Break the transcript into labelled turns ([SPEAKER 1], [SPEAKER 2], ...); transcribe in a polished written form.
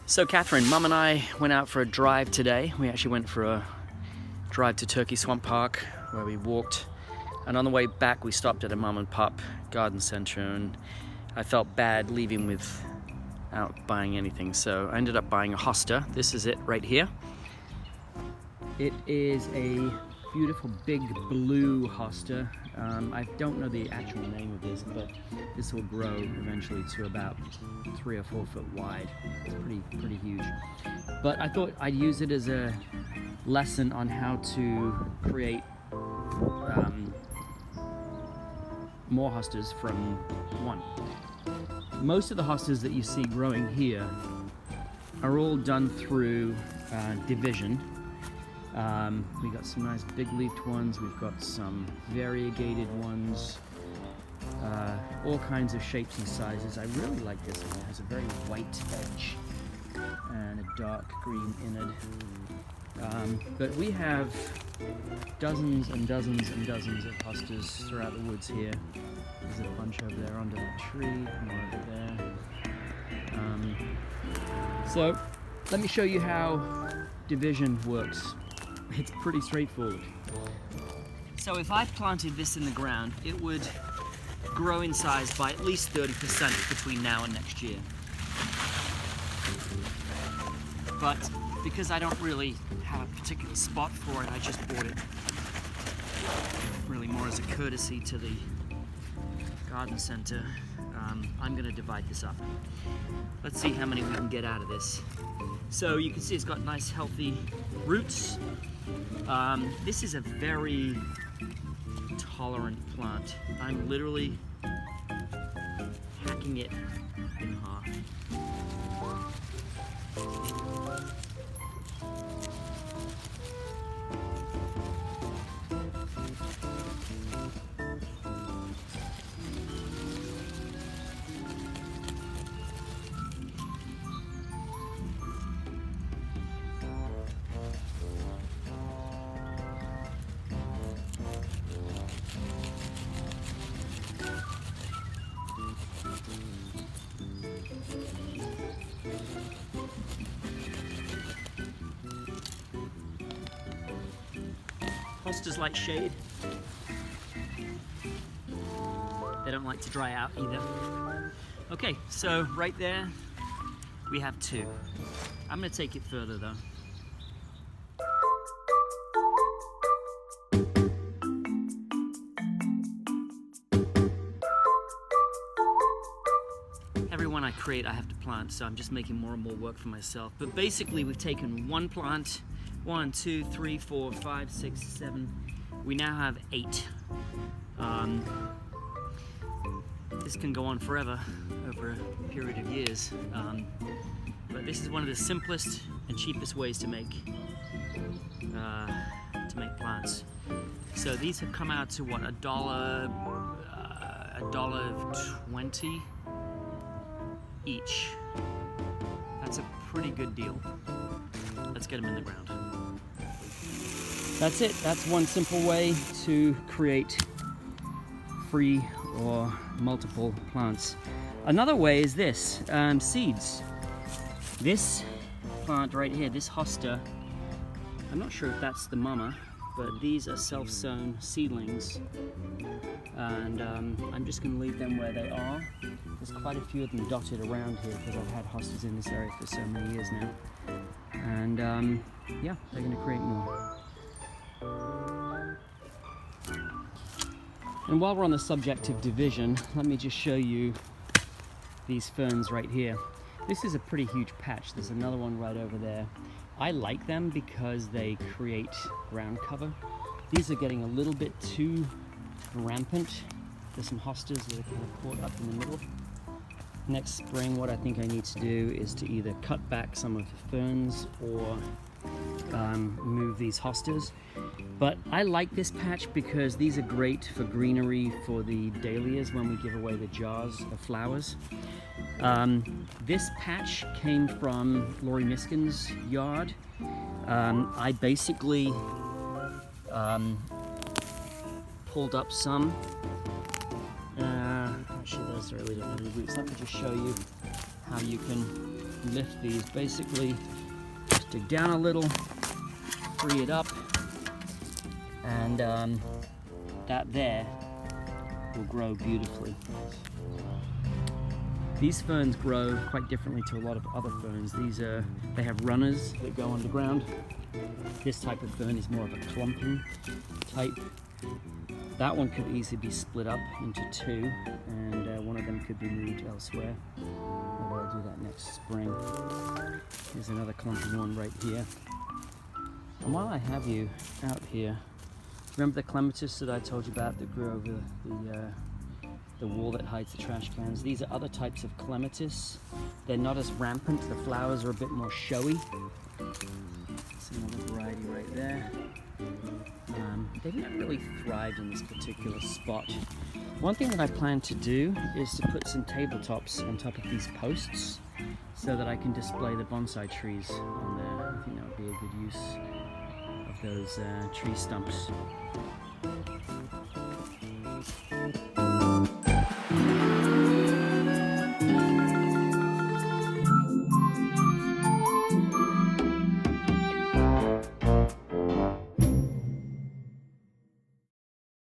[SPEAKER 1] So Kathryn, Mum and I went out for a drive today. We actually went for a drive to Turkey Swamp Park where we walked, and on the way back we stopped at a mom and pop garden center, and I felt bad leaving without buying anything, so I ended up buying a hosta. This is it right here. It is a beautiful big blue hosta. I don't know the actual name of this, but this will grow eventually to about 3 or 4 foot wide. It's pretty huge. But I thought I'd use it as a lesson on how to create more hostas from one. Most of the hostas that you see growing here are all done through division. We got some nice big leafed ones, we've got some variegated ones, all kinds of shapes and sizes. I really like this one. It has a very white edge and a dark green innard. But we have dozens and dozens and dozens of hostas throughout the woods here. There's a bunch over there under that tree, more over there. So let me show you how division works. It's pretty straightforward. So if I planted this in the ground, it would grow in size by at least 30% between now and next year. But because I don't really have a particular spot for it, I just bought it really more as a courtesy to the garden center. I'm going to divide this up. Let's see how many we can get out of this. So you can see it's got nice healthy roots. This is a very tolerant plant. I'm literally hacking it in half. Hostas like shade. They don't like to dry out either. Okay, so right there we have 2. I'm going to take it further though. Every one I create I have to plant, so I'm just making more and more work for myself. But basically we've taken one plant, 1, 2, 3, 4, 5, 6, 7. We now have 8. This can go on forever, over a period of years. But this is one of the simplest and cheapest ways to make plants. So these have come out to what, $1.20 each. That's a pretty good deal. Let's get them in the ground. That's it. That's one simple way to create free or multiple plants. Another way is this, seeds. This plant right here, this hosta, I'm not sure if that's the mama, but these are self-sown seedlings, and I'm just going to leave them where they are. There's quite a few of them dotted around here because I've had hostas in this area for so many years now. And yeah, they're going to create more. And while we're on the subject of division, let me just show you these ferns right here. This is a pretty huge patch. There's another one right over there. I like them because they create ground cover. These are getting a little bit too rampant. There's some hostas that are kind of caught up in the middle. Next spring, what I think I need to do is to either cut back some of the ferns or move these hostas. But I like this patch because these are great for greenery for the dahlias when we give away the jars of flowers. This patch came from Laurie Miskin's yard. I basically pulled up some. Actually, those really don't have any roots. Let me just show you how you can lift these. Basically, just dig down a little, free it up, and that there will grow beautifully. These ferns grow quite differently to a lot of other ferns. They have runners that go underground. This type of fern is more of a clumping type. That one could easily be split up into two, and one of them could be moved elsewhere. Maybe I'll do that next spring. Here's another clumping one right here. And while I have you out here, remember the clematis that I told you about that grew over the wall that hides the trash cans? These are other types of clematis. They're not as rampant. The flowers are a bit more showy. That's another variety right there. They've not really thrived in this particular spot. One thing that I plan to do is to put some tabletops on top of these posts so that I can display the bonsai trees on there. I think that would be a good use of those tree stumps.